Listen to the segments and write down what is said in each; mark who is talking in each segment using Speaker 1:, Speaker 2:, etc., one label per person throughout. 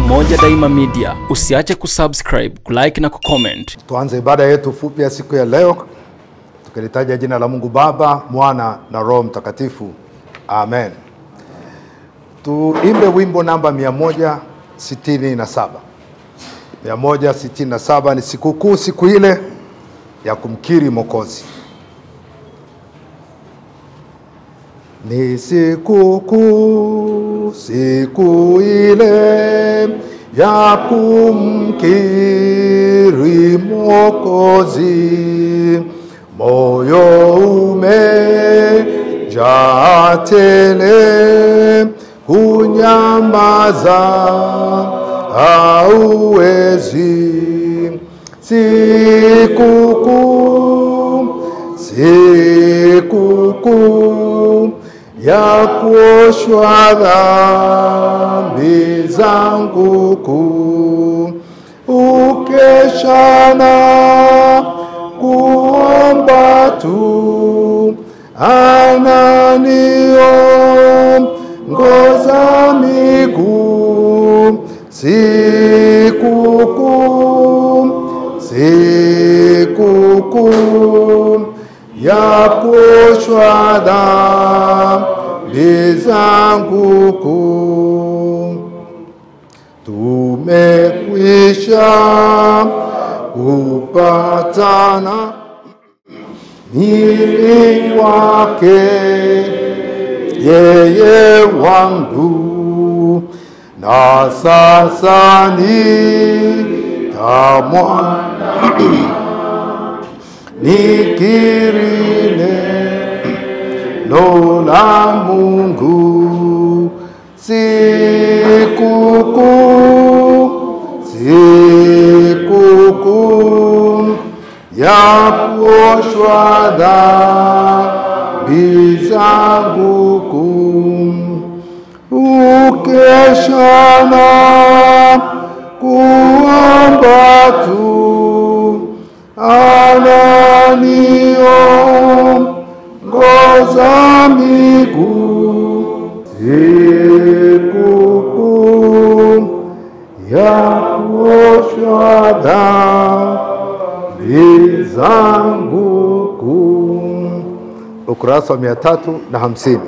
Speaker 1: Pamoja Daima Media. Usiache kusubscribe, kulike na kucomment.
Speaker 2: Tuanze ibada yetu fupi ya siku ya leo tukilitaja jina la Mungu Baba, Mwana na Roho Mtakatifu. Amen. Tuimbe wimbo namba 167. 167 ni sikukuu, siku ile ya kumkiri Mwokozi. Ni sikukuu, siku ile ya kumkiri Mwokozi. Moyo umejaa tele, kunyamaza hauwezi. Sikukuu, sikukuu ya kuoshwa dhambi zangu kuu. Ukeshana kuomba tu, ananiongoza miguu. Sikukuu, sikukuu ya kuoshwa dhambi zangu kuu. Tumekwisha kupatana mwili wake, yeye wangu, na sasa nitamwona nikiri neno la Mungu. Sikukuu, sikukuu ya kuoshwa dhambi zangu kuu. Ukeshana kuomba tu, ananiongoza miguu. Sikukuu ya kuoshwa dhambi zangu kuu. Ukurasa wa 350.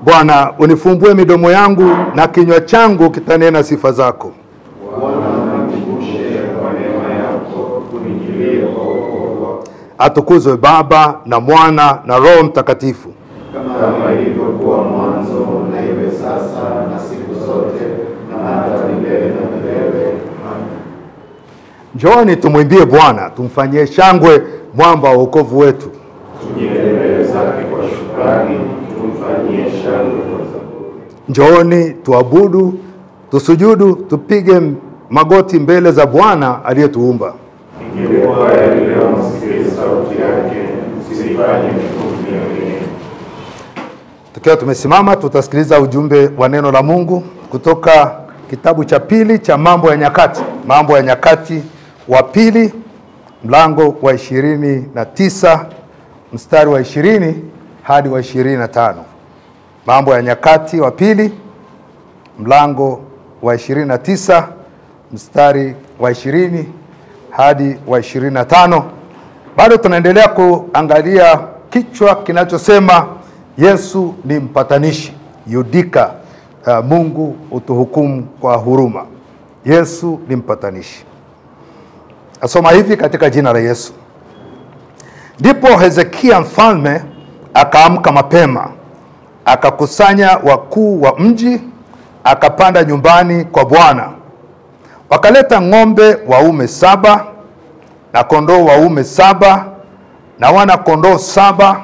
Speaker 2: Bwana, unifumbue midomo yangu na kinywa changu kitanena sifa zako. Atukuzwe Baba na Mwana na Roho Mtakatifu,
Speaker 3: kama ilivyokuwa mwanzo na iwe sasa na siku zote na hata milele na milele. Amen.
Speaker 2: Njooni tumwimbie Bwana, tumfanyie shangwe mwamba wa wokovu wetu.
Speaker 3: Tujikiri mbele zake kwa shukrani, tumfanyie shangwe kwa zaburi.
Speaker 2: Njooni tuabudu, tusujudu, tupige magoti mbele za Bwana aliyetuumba.
Speaker 3: Ingekuwa heri leo msikie sauti yake, msifanye mitume wengine.
Speaker 2: Tukiwa tumesimama, tutasikiliza ujumbe wa neno la Mungu kutoka kitabu cha pili cha Mambo ya Nyakati. Mambo ya Nyakati wa pili, mlango wa 29 mstari wa 20 hadi wa 25. Mambo ya Nyakati wa pili, mlango wa 29 mstari wa 20 hadi wa 25. Bado tunaendelea kuangalia kichwa kinachosema Yesu ni mpatanishi. Yudika, Mungu utuhukumu kwa huruma. Yesu ni mpatanishi. Asoma hivi katika jina la Yesu. Ndipo Hezekia mfalme akaamka mapema, akakusanya wakuu wa mji, akapanda nyumbani kwa Bwana. Wakaleta ng'ombe waume 7 na kondoo waume 7 na wana kondoo 7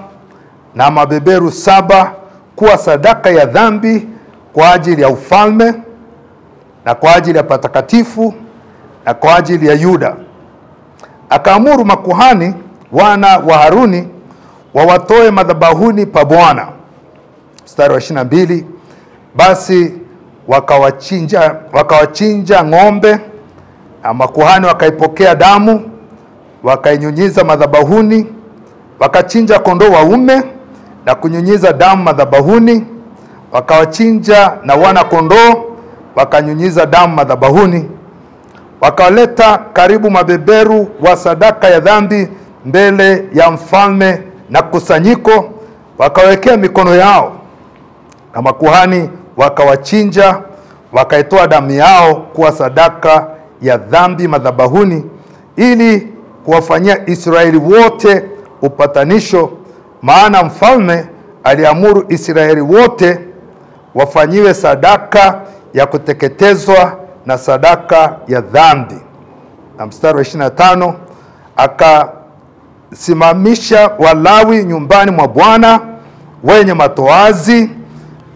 Speaker 2: na mabeberu 7 kuwa sadaka ya dhambi kwa ajili ya ufalme na kwa ajili ya patakatifu na kwa ajili ya Yuda. Akaamuru makuhani wana wa Haruni wawatoe madhabahuni pa Bwana. Mstari wa 22, basi wakawachinja ng'ombe, na makuhani wakaipokea damu, wakainyunyiza madhabahuni. Wakachinja kondoo waume na kunyunyiza damu madhabahuni, wakawachinja na wana kondoo, wakanyunyiza damu madhabahuni. Wakawaleta karibu mabeberu wa sadaka ya dhambi mbele ya mfalme na kusanyiko, wakawekea mikono yao, na makuhani wakawachinja, wakaitoa damu yao kuwa sadaka ya dhambi madhabahuni, ili kuwafanyia Israeli wote upatanisho, maana mfalme aliamuru Israeli wote wafanyiwe sadaka ya kuteketezwa na sadaka ya dhambi. Na mstari wa 25, akasimamisha Walawi nyumbani mwa Bwana, wenye matoazi,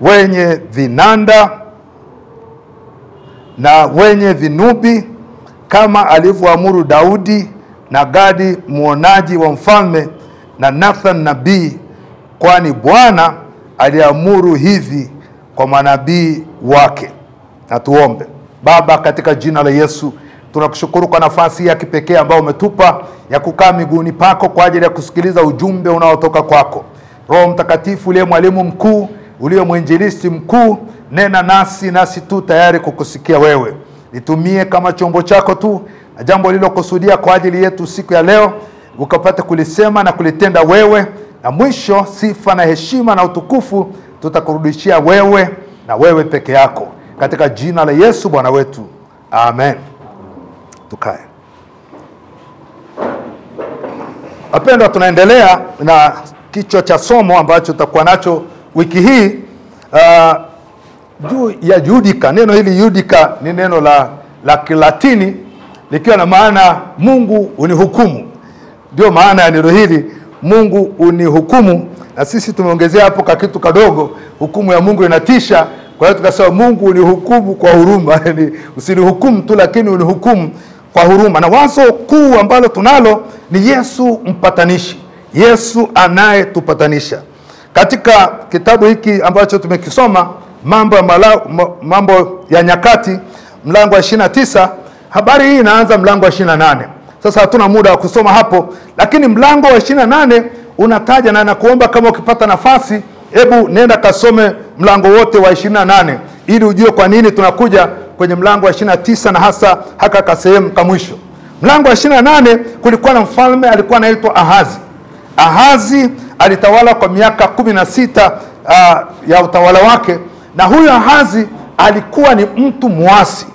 Speaker 2: wenye vinanda na wenye vinubi, kama alivyoamuru Daudi na Gadi muonaji wa mfalme na Nathan nabii, kwani Bwana aliamuru hivi kwa manabii wake. Na tuombe. Baba, katika jina la Yesu, tunakushukuru kwa nafasi ya kipekee ambayo umetupa ya kukaa miguuni pako kwa ajili ya kusikiliza ujumbe unaotoka kwako. Roho Mtakatifu, uliye mwalimu mkuu, uliye mwinjilisti mkuu, nena nasi tu tayari kukusikia wewe. Nitumie kama chombo chako tu, na jambo lilokusudia kwa ajili yetu siku ya leo ukapate kulisema na kulitenda wewe, na mwisho sifa na heshima na utukufu tutakurudishia wewe na wewe peke yako, katika jina la Yesu Bwana wetu, amen. Tukae. Wapendwa, tunaendelea na kichwa cha somo ambacho tutakuwa nacho wiki hii, juu ya Judika. Neno hili Judika ni neno la Kilatini likiwa na maana Mungu unihukumu. Ndio maana ya neno hili, Mungu unihukumu. Na sisi tumeongezea hapo kwa kitu kadogo, hukumu ya Mungu inatisha. Kwa hiyo tukasema Mungu unihukumu kwa huruma. Yaani usinihukumu tu, lakini unihukumu kwa huruma. Na wazo kuu ambalo tunalo ni Yesu mpatanishi. Yesu anayetupatanisha. Katika kitabu hiki ambacho tumekisoma, Mambo ya Nyakati, mlango wa 29, habari hii inaanza mlango wa 28. Sasa hatuna muda wa kusoma hapo, lakini mlango wa 28 unataja, na nakuomba kama ukipata nafasi, hebu nenda kasome mlango wote wa 28 ili ujue kwa nini tunakuja kwenye mlango wa 29 na hasa haka kasehemu ka mwisho. Mlango wa 28, kulikuwa na mfalme alikuwa anaitwa Ahazi. Ahazi alitawala kwa miaka 16 ya utawala wake, na huyo Ahazi alikuwa ni mtu muasi,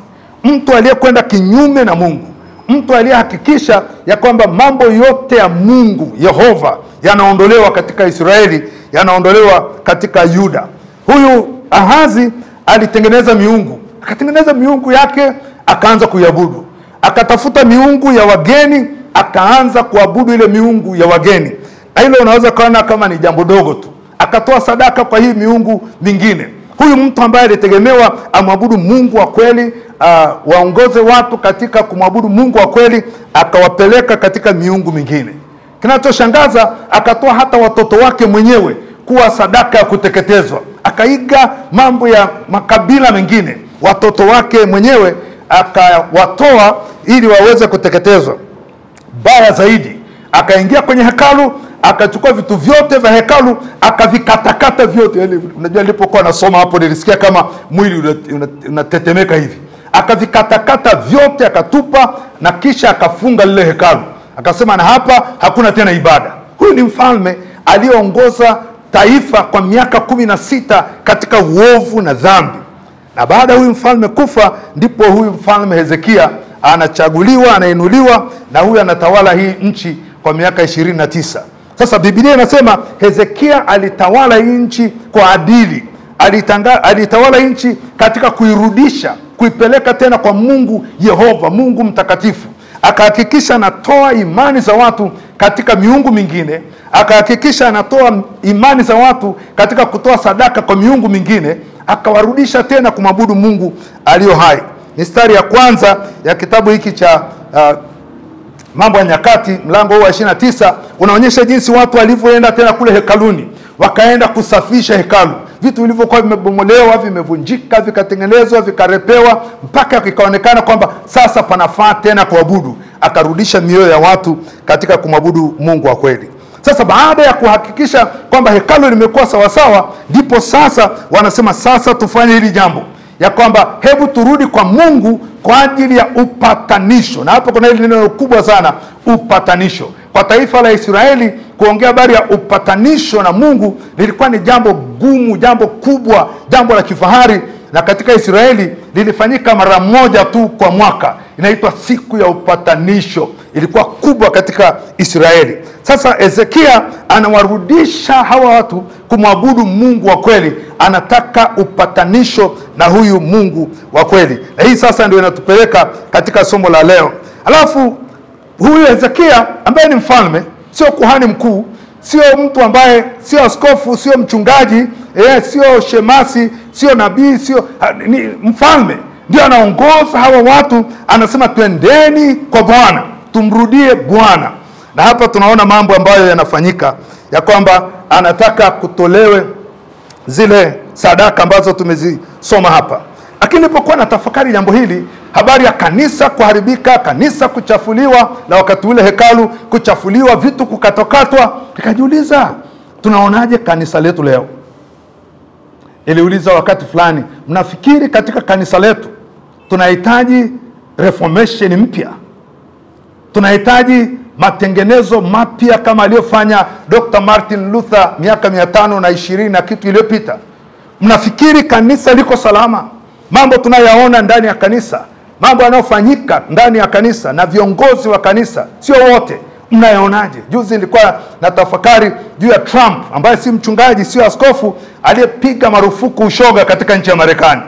Speaker 2: mtu aliyekwenda kinyume na Mungu, mtu aliyehakikisha ya kwamba mambo yote ya Mungu Yehova yanaondolewa katika Israeli, yanaondolewa katika Yuda. Huyu Ahazi alitengeneza miungu, akatengeneza miungu yake, akaanza kuiabudu. Akatafuta miungu ya wageni, akaanza kuabudu ile miungu ya wageni. Na hilo unaweza kuona kama ni jambo dogo tu. Akatoa sadaka kwa hii miungu mingine. Huyu mtu ambaye alitegemewa amwabudu Mungu wa kweli, waongoze watu katika kumwabudu Mungu wa kweli, akawapeleka katika miungu mingine. Kinachoshangaza, akatoa hata watoto wake mwenyewe kuwa sadaka ya kuteketezwa. Akaiga mambo ya makabila mengine, watoto wake mwenyewe akawatoa ili waweze kuteketezwa. Baya zaidi, akaingia kwenye hekalu, akachukua vitu vyote vya hekalu, akavikatakata vyote. Yaani unajua, nilipokuwa nasoma hapo nilisikia kama mwili unatetemeka hivi. Akavikatakata vyote, akatupa, na kisha akafunga lile hekalu. Akasema na hapa hakuna tena ibada. Huyu ni mfalme aliyeongoza taifa kwa miaka 16 katika uovu na dhambi. Na baada huyu mfalme kufa, ndipo huyu mfalme Hezekia anachaguliwa, anainuliwa, na huyu anatawala hii nchi kwa miaka 29. Sasa Biblia inasema Hezekia alitawala hii nchi kwa adili. Alitawala nchi katika kuirudisha, kuipeleka tena kwa Mungu Yehova, Mungu mtakatifu. Akahakikisha anatoa imani za watu katika miungu mingine, akahakikisha anatoa imani za watu katika kutoa sadaka kwa miungu mingine, akawarudisha tena kumwabudu Mungu aliyo hai. Mistari ya kwanza ya kitabu hiki cha Mambo ya Nyakati, mlango wa 29, unaonyesha jinsi watu walivyoenda tena kule hekaluni, wakaenda kusafisha hekalu. Vitu vilivyokuwa vimebomolewa, vimevunjika, vikatengenezwa, vikarepewa, mpaka kikaonekana kwamba sasa panafaa tena kuabudu. Akarudisha mioyo ya watu katika kumwabudu Mungu wa kweli. Sasa baada ya kuhakikisha kwamba hekalu limekuwa sawasawa, ndipo sasa wanasema sasa tufanye hili jambo ya kwamba hebu turudi kwa Mungu kwa ajili ya upatanisho. Na hapo kuna hili neno kubwa sana, upatanisho. Kwa taifa la Israeli kuongea habari ya upatanisho na Mungu lilikuwa ni jambo gumu, jambo kubwa, jambo la kifahari. Na katika Israeli lilifanyika mara moja tu kwa mwaka, inaitwa siku ya upatanisho. Ilikuwa kubwa katika Israeli. Sasa Hezekia anawarudisha hawa watu kumwabudu Mungu wa kweli. Anataka upatanisho na huyu Mungu wa kweli. Na hii sasa ndio inatupeleka katika somo la leo. Alafu huyu Hezekia ambaye ni mfalme, sio kuhani mkuu, sio mtu ambaye, sio askofu, sio mchungaji, sio shemasi, sio nabii, ni mfalme. Ndio anaongoza hawa watu, anasema twendeni kwa Bwana, tumrudie Bwana. Na hapa tunaona mambo ambayo yanafanyika, ya kwamba anataka kutolewe zile sadaka ambazo tumezisoma hapa. Lakini nilipokuwa natafakari jambo hili, habari ya kanisa kuharibika, kanisa kuchafuliwa, na wakati ule hekalu kuchafuliwa, vitu kukatokatwa, nikajiuliza tunaonaje kanisa letu leo? Niliuliza wakati fulani, mnafikiri katika kanisa letu tunahitaji reformation mpya? Tunahitaji matengenezo mapya kama aliyofanya Dr. Martin Luther miaka 520 na kitu iliyopita? Mnafikiri kanisa liko salama? Mambo tunayaona ndani ya kanisa, mambo yanayofanyika ndani ya kanisa na viongozi wa kanisa, sio wote, mnayaonaje? Juzi nilikuwa na tafakari juu ya Trump, ambaye si mchungaji, sio askofu, aliyepiga marufuku ushoga katika nchi ya Marekani.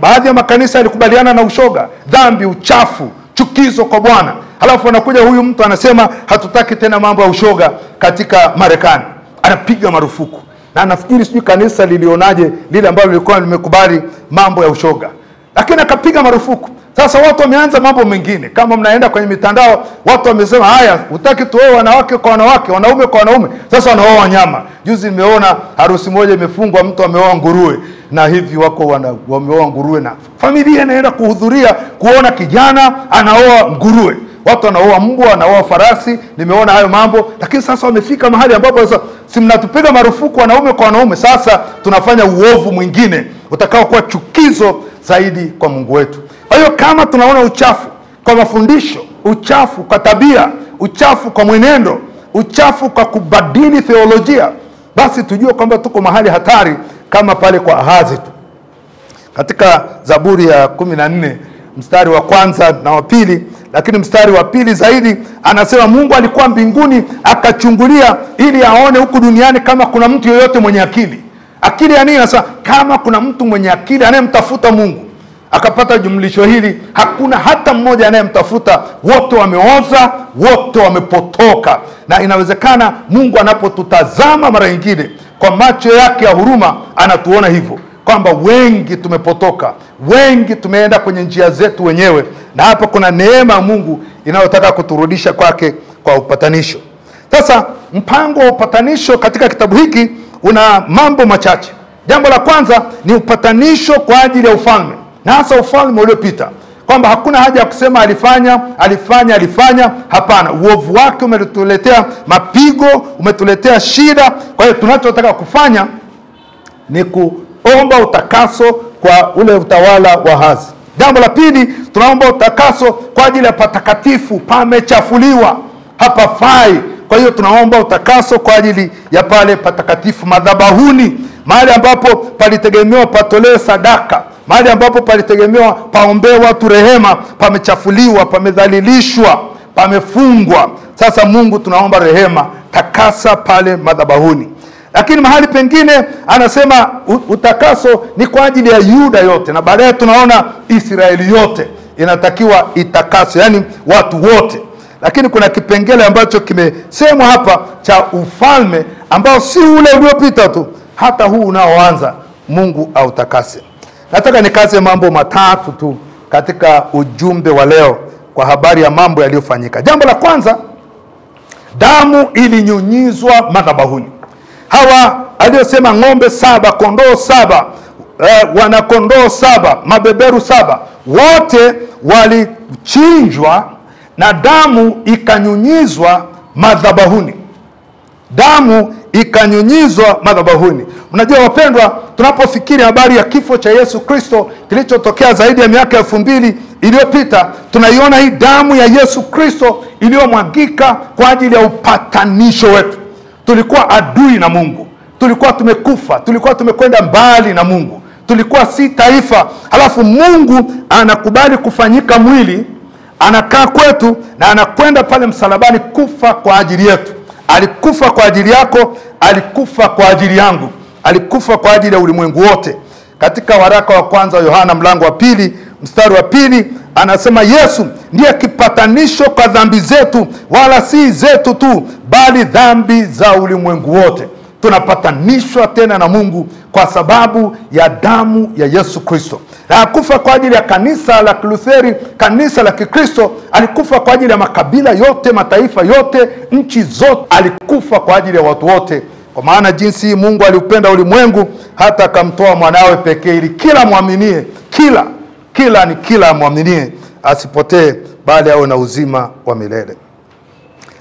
Speaker 2: Baadhi ya makanisa yalikubaliana na ushoga, dhambi, uchafu, chukizo kwa Bwana. Halafu anakuja huyu mtu anasema hatutaki tena mambo ya ushoga katika Marekani. Anapiga marufuku. Na nafikiri sijui kanisa lilionaje lile ambalo lilikuwa limekubali mambo ya ushoga, lakini akapiga marufuku. Sasa watu wameanza mambo mengine. Kama mnaenda kwenye mitandao, watu wamesema haya, hutaki tuoe wanawake kwa wanawake, wanaume kwa wanaume, sasa wanaoa wanyama. Juzi nimeona harusi moja imefungwa, mtu ameoa nguruwe, na hivi wako wameoa nguruwe, na familia inaenda kuhudhuria kuona kijana anaoa nguruwe. Watu wanaoa mbwa, wanaoa farasi, nimeona hayo mambo. Lakini sasa wamefika mahali ambapo sasa si mnatupiga marufuku wanaume kwa wanaume, sasa tunafanya uovu mwingine utakao kuwa chukizo zaidi kwa Mungu wetu. Kwa hiyo kama tunaona uchafu kwa mafundisho, uchafu kwa tabia, uchafu kwa mwenendo, uchafu kwa kubadili theolojia, basi tujue kwamba tuko mahali hatari kama pale kwa Ahazi tu. Katika Zaburi ya 14 mstari wa 1 na wa 2, lakini mstari wa 2 zaidi anasema Mungu alikuwa mbinguni akachungulia ili aone huku duniani kama kuna mtu yoyote mwenye akili. Akili ya nini? Anasema kama kuna mtu mwenye akili anayemtafuta Mungu. Akapata jumlisho hili, hakuna hata mmoja anayemtafuta, wote wameoza, wote wamepotoka. Na inawezekana Mungu anapotutazama mara nyingine kwa macho yake ya huruma, anatuona hivyo kwamba wengi tumepotoka, wengi tumeenda kwenye njia zetu wenyewe, na hapa kuna neema ya Mungu inayotaka kuturudisha kwake kwa upatanisho. Sasa mpango wa upatanisho katika kitabu hiki una mambo machache. Jambo la kwanza ni upatanisho kwa ajili ya ufalme, na hasa ufalme uliopita, kwamba hakuna haja ya kusema alifanya. Hapana, uovu wake umetuletea mapigo, umetuletea shida. Kwa hiyo tunachotaka kufanya ni kuomba utakaso kwa ule utawala wa Ahazi. Jambo la pili, tunaomba utakaso kwa ajili ya patakatifu, pamechafuliwa, hapafai. Kwa hiyo tunaomba utakaso kwa ajili ya pale patakatifu, madhabahuni, mahali ambapo palitegemewa patolewe sadaka, mahali ambapo palitegemewa paombee watu rehema, pamechafuliwa, pamedhalilishwa, pamefungwa. Sasa Mungu tunaomba rehema, takasa pale madhabahuni. Lakini mahali pengine anasema utakaso ni kwa ajili ya Yuda yote, na baadaye tunaona Israeli yote inatakiwa itakaswe, yani watu wote. Lakini kuna kipengele ambacho kimesemwa hapa cha ufalme ambao si ule uliopita tu, hata huu unaoanza Mungu autakase. Nataka nikaze mambo matatu tu katika ujumbe wa leo kwa habari ya mambo yaliyofanyika. Jambo la kwanza, damu ilinyunyizwa madhabahuni. Hawa aliyosema ng'ombe 7, kondoo 7, wana kondoo 7, mabeberu 7, wote walichinjwa na damu ikanyunyizwa madhabahuni. damu ikanyunyizwa madhabahuni. Unajua wapendwa, tunapofikiri habari ya kifo cha Yesu Kristo kilichotokea zaidi ya miaka 2000 iliyopita, tunaiona hii damu ya Yesu Kristo iliyomwagika kwa ajili ya upatanisho wetu. Tulikuwa adui na Mungu, tulikuwa tumekufa, tulikuwa tumekwenda mbali na Mungu, tulikuwa si taifa. Halafu Mungu anakubali kufanyika mwili, anakaa kwetu na anakwenda pale msalabani kufa kwa ajili yetu. Alikufa kwa ajili yako, alikufa kwa ajili yangu, alikufa kwa ajili ya ulimwengu wote. Katika waraka wa kwanza Yohana mlango wa 2 mstari wa 2 anasema Yesu ndiye kipatanisho kwa dhambi zetu, wala si zetu tu, bali dhambi za ulimwengu wote. Tunapatanishwa tena na Mungu kwa sababu ya damu ya Yesu Kristo. Na hakufa kwa ajili ya kanisa la Kilutheri, kanisa la Kikristo. Alikufa kwa ajili ya makabila yote, mataifa yote, nchi zote. Alikufa kwa ajili ya watu wote. Kwa maana jinsi hii Mungu aliupenda ulimwengu hata akamtoa mwanawe pekee, ili kila muaminie, kila muaminie asipotee, bali awe na uzima wa milele.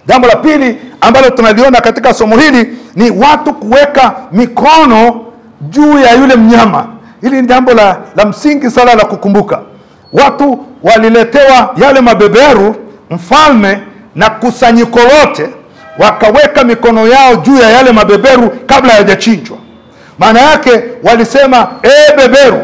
Speaker 2: Jambo la pili ambalo tunaliona katika somo hili ni watu kuweka mikono juu ya yule mnyama. Hili ni jambo la msingi sana la kukumbuka. Watu waliletewa yale mabeberu, mfalme na kusanyiko lote, wakaweka mikono yao juu ya yale mabeberu kabla hayajachinjwa. Maana yake walisema, beberu,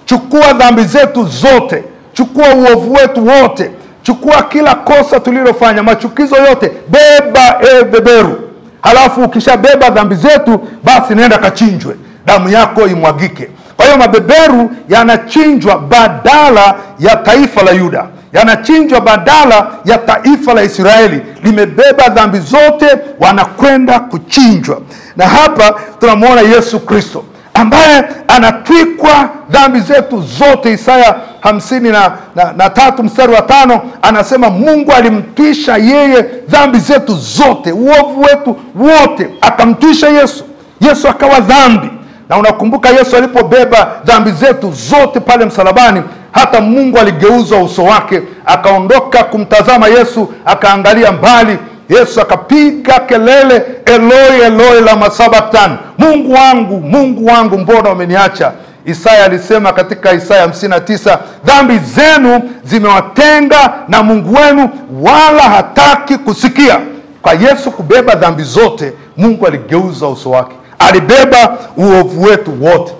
Speaker 2: chukua dhambi zetu zote, chukua uovu wetu wote, chukua kila kosa tulilofanya, machukizo yote, beba beberu. Halafu ukishabeba dhambi zetu, basi nenda kachinjwe, damu yako imwagike. Kwa hiyo mabeberu yanachinjwa badala ya taifa la Yuda, yanachinjwa badala ya taifa la Israeli. Limebeba dhambi zote, wanakwenda kuchinjwa. Na hapa tunamwona Yesu Kristo ambaye anatwikwa dhambi zetu zote. Isaya 53 mstari wa 5 anasema Mungu alimtwisha yeye dhambi zetu zote, uovu wetu wote, akamtwisha Yesu. Yesu akawa dhambi. Na unakumbuka Yesu alipobeba dhambi zetu zote pale msalabani, hata Mungu aligeuza uso wake, akaondoka kumtazama Yesu, akaangalia mbali. Yesu akapiga kelele, Eloi Eloi lama sabachthani, Mungu wangu mbona umeniacha? Isaya alisema katika Isaya 59, dhambi zenu zimewatenga na Mungu wenu, wala hataki kusikia. Kwa Yesu kubeba dhambi zote, Mungu aligeuza uso wake, alibeba uovu wetu wote.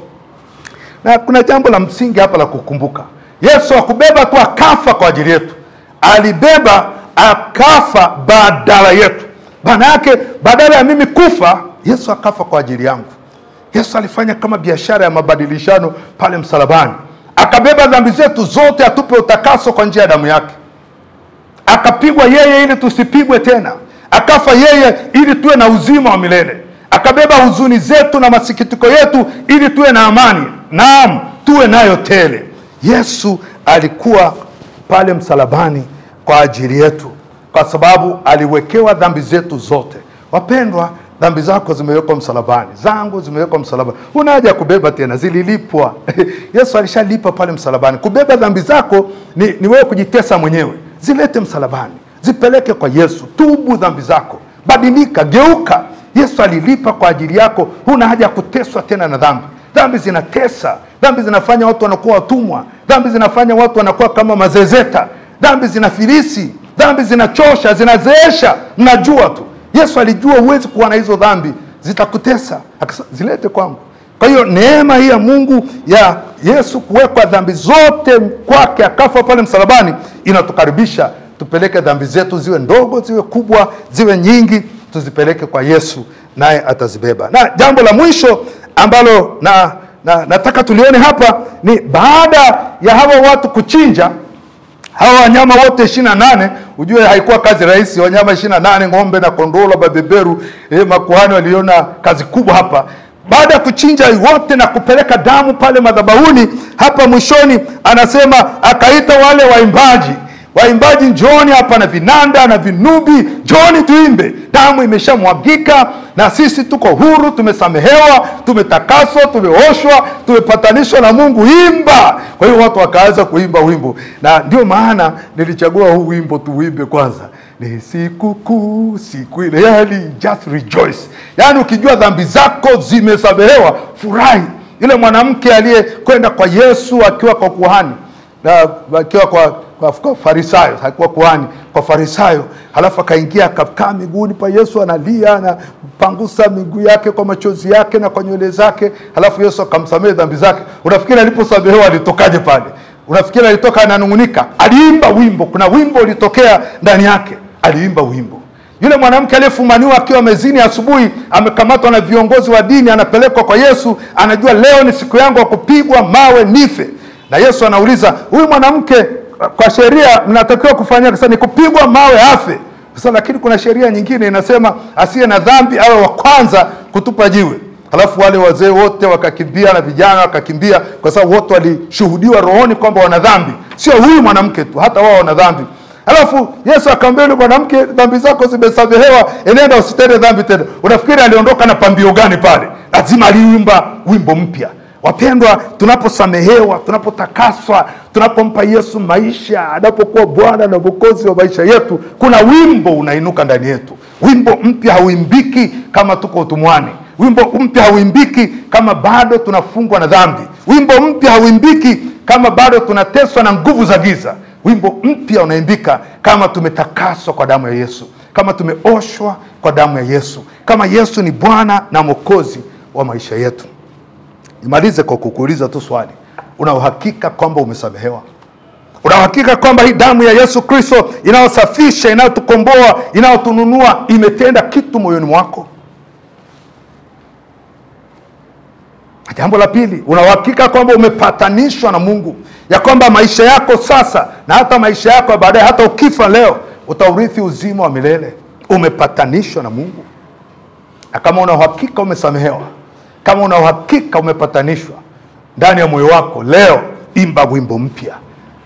Speaker 2: Na kuna jambo la msingi hapa la kukumbuka. Yesu hakubeba tu akafa kwa ajili yetu, alibeba akafa badala yetu. Maana yake badala ya mimi kufa, Yesu akafa kwa ajili yangu. Yesu alifanya kama biashara ya mabadilishano pale msalabani. Akabeba dhambi zetu zote, atupe utakaso kwa njia ya damu yake. Akapigwa yeye ili tusipigwe tena. Akafa yeye ili tuwe na uzima wa milele. Akabeba huzuni zetu na masikitiko yetu ili tuwe na amani. Naam, tuwe nayo tele. Yesu alikuwa pale msalabani kwa ajili yetu, kwa sababu aliwekewa dhambi zetu zote. Wapendwa, dhambi zako zimewekwa msalabani, zangu zimewekwa msalabani. Huna haja ya kubeba tena, zililipwa. Yesu alishalipa pale msalabani. Kubeba dhambi zako ni wewe kujitesa mwenyewe. Zilete msalabani, zipeleke kwa Yesu. Tubu dhambi zako, badilika, geuka. Yesu alilipa kwa ajili yako. Huna haja ya kuteswa tena na dhambi. Dhambi zinatesa, dhambi zinafanya watu wanakuwa watumwa, dhambi zinafanya watu wanakuwa kama mazezeta, dhambi zinafilisi, dhambi zinachosha, zinazeesha. Mnajua tu, Yesu alijua huwezi kuwa na hizo dhambi, zitakutesa. Zilete kwangu. Kwa hiyo neema hii ya Mungu ya Yesu kuwekwa dhambi zote kwake, akafa pale msalabani, inatukaribisha tupeleke dhambi zetu, ziwe ndogo, ziwe kubwa, ziwe nyingi, tuzipeleke kwa Yesu, naye atazibeba. Na jambo la mwisho ambalo nataka tulione hapa ni baada ya hawa watu kuchinja hawa wanyama wote 28. Ujue haikuwa kazi rahisi. Wanyama 28, ng'ombe na kondoo na beberu, makuhani waliona kazi kubwa hapa. Baada ya kuchinja wote na kupeleka damu pale madhabahuni, hapa mwishoni anasema akaita wale waimbaji, njooni hapa na vinanda na vinubi, njooni tuimbe. Damu imeshamwagika na sisi tuko huru, tumesamehewa, tumetakaswa, tumeoshwa, tumepatanishwa na Mungu. Imba. Kwa hiyo watu wakaanza kuimba wimbo. Na ndio maana nilichagua huu wimbo tuimbe kwanza. ni siku kuu, siku ile yani just rejoice. Yani ukijua dhambi zako zimesamehewa, furahi. Yule mwanamke aliyekwenda kwa Yesu akiwa kwa kuhani, na akiwa kwa Farisayo, hakuwa kuhani, kwa Farisayo, halafu akaingia akakaa miguuni pa Yesu, analia na pangusa miguu yake kwa machozi yake na kwa nywele zake, halafu Yesu akamsamehe dhambi zake. Unafikiri aliposamehewa alitokaje pale? Unafikiri alitoka ananungunika? Aliimba wimbo. Kuna wimbo ulitokea ndani yake, aliimba wimbo. Yule mwanamke aliyefumaniwa akiwa mezini asubuhi, amekamatwa na viongozi wa dini, anapelekwa kwa Yesu, anajua leo ni siku yangu ya kupigwa mawe nife. Na Yesu anauliza, huyu mwanamke kwa sheria mnatakiwa kufanya sasa ni kupigwa mawe afe. Sasa lakini kuna sheria nyingine inasema asiye na dhambi awe wa kwanza kutupa jiwe. Halafu wale wazee wote wakakimbia na vijana wakakimbia, kwa sababu wote walishuhudiwa rohoni kwamba wana dhambi. Sio huyu mwanamke tu, hata wao wana dhambi. Halafu Yesu akamwambia yule mwanamke, dhambi zako zimesamehewa, enenda usitende dhambi tena. Unafikiri aliondoka na pambio gani pale? Lazima aliimba wimbo mpya. Wapendwa, tunaposamehewa, tunapotakaswa, tunapompa Yesu maisha, anapokuwa Bwana na Mwokozi wa maisha yetu, kuna wimbo unainuka ndani yetu. Wimbo mpya hauimbiki kama tuko utumwani. Wimbo mpya hauimbiki kama bado tunafungwa na dhambi. Wimbo mpya hauimbiki kama bado tunateswa na nguvu za giza. Wimbo mpya unaimbika kama tumetakaswa kwa damu ya Yesu, kama tumeoshwa kwa damu ya Yesu, kama Yesu ni Bwana na Mwokozi wa maisha yetu. Nimalize kwa kukuuliza tu swali. Una uhakika kwamba umesamehewa? Una uhakika kwamba hii damu ya Yesu Kristo inayosafisha, inayotukomboa, inayotununua imetenda kitu moyoni mwako? Jambo la pili, una uhakika kwamba umepatanishwa na Mungu, ya kwamba maisha yako sasa na hata maisha yako baadaye, hata ukifa leo utaurithi uzima wa milele? Umepatanishwa na Mungu. Na kama una uhakika umesamehewa, kama una uhakika umepatanishwa ndani ya moyo wako, leo imba wimbo mpya.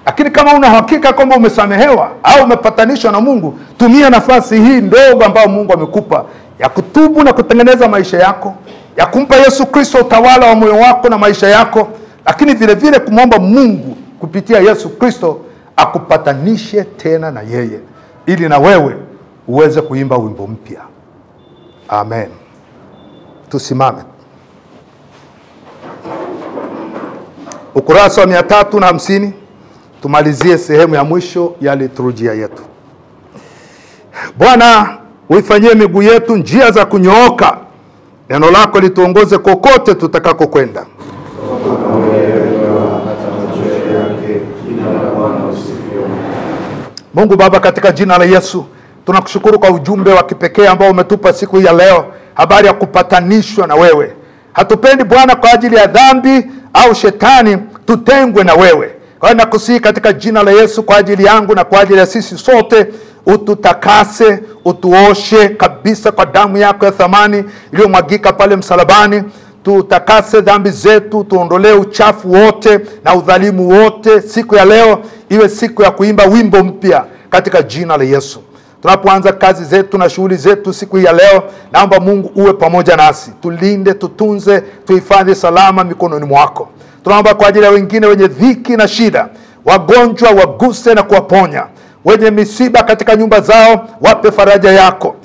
Speaker 2: Lakini kama una uhakika kwamba umesamehewa au umepatanishwa na Mungu, tumia nafasi hii ndogo ambayo Mungu amekupa ya kutubu na kutengeneza maisha yako, ya kumpa Yesu Kristo utawala wa moyo wako na maisha yako, lakini vile vile kumwomba Mungu kupitia Yesu Kristo akupatanishe tena na yeye, ili na wewe uweze kuimba wimbo mpya. Amen. Tusimame. Ukurasa wa 350, tumalizie sehemu ya mwisho ya liturujia yetu. Bwana, uifanyie miguu yetu njia za kunyooka. Neno lako lituongoze kokote tutakako kwenda. Mungu Baba, katika jina la Yesu, tunakushukuru kwa ujumbe wa kipekee ambao umetupa siku hii ya leo, habari ya kupatanishwa na wewe. Hatupendi Bwana kwa ajili ya dhambi au shetani tutengwe na wewe. Kwa hiyo nakusihi katika jina la Yesu, kwa ajili yangu na kwa ajili ya sisi sote, ututakase, utuoshe kabisa kwa damu yako ya thamani iliyomwagika pale msalabani. Tutakase dhambi zetu, tuondolee uchafu wote na udhalimu wote. Siku ya leo iwe siku ya kuimba wimbo mpya katika jina la Yesu. Tunapoanza kazi zetu na shughuli zetu siku hii ya leo, naomba Mungu uwe pamoja nasi. Tulinde, tutunze, tuhifadhi salama mikononi mwako. Tunaomba kwa ajili ya wengine wenye dhiki na shida, wagonjwa waguse na kuwaponya. Wenye misiba katika nyumba zao, wape faraja yako.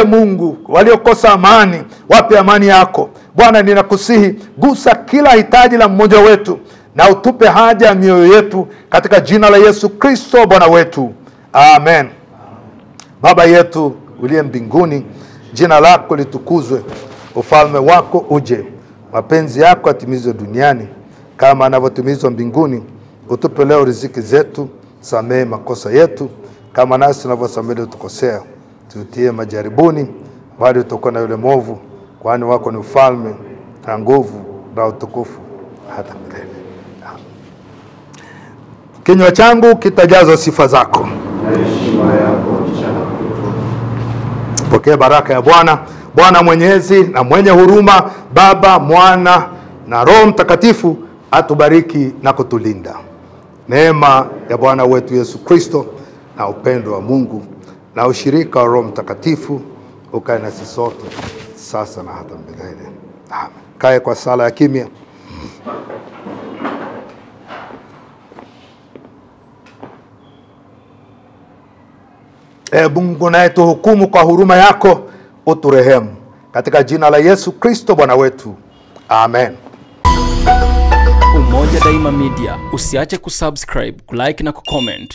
Speaker 2: Mungu, waliokosa amani, wape amani yako. Bwana, ninakusihi, gusa kila hitaji la mmoja wetu na utupe haja ya mioyo yetu katika jina la Yesu Kristo Bwana wetu. Amen. Baba yetu uliye mbinguni, jina lako litukuzwe, ufalme wako uje, mapenzi yako yatimizwe duniani kama yanavyotimizwa mbinguni. Utupe leo riziki zetu, samehe makosa yetu kama nasi tunavyosamehe tukosea, tutie majaribuni bali utakuwa na yule mwovu, kwani wako ni ufalme na nguvu na utukufu hata milele. Kinywa changu kitajazwa sifa zako. Pokea baraka ya Bwana. Bwana mwenyezi na mwenye huruma, Baba, Mwana na Roho Mtakatifu atubariki na kutulinda. Neema ya Bwana wetu Yesu Kristo na upendo wa Mungu na ushirika wa Roho Mtakatifu ukae nasi sote sasa na hata milele. Amen. Kae kwa sala ya kimya. Mungu naye tuhukumu kwa huruma yako, uturehemu. Katika jina la Yesu Kristo Bwana wetu. Amen.
Speaker 1: Umoja Daima Media, usiache kusubscribe, kulike na kucomment.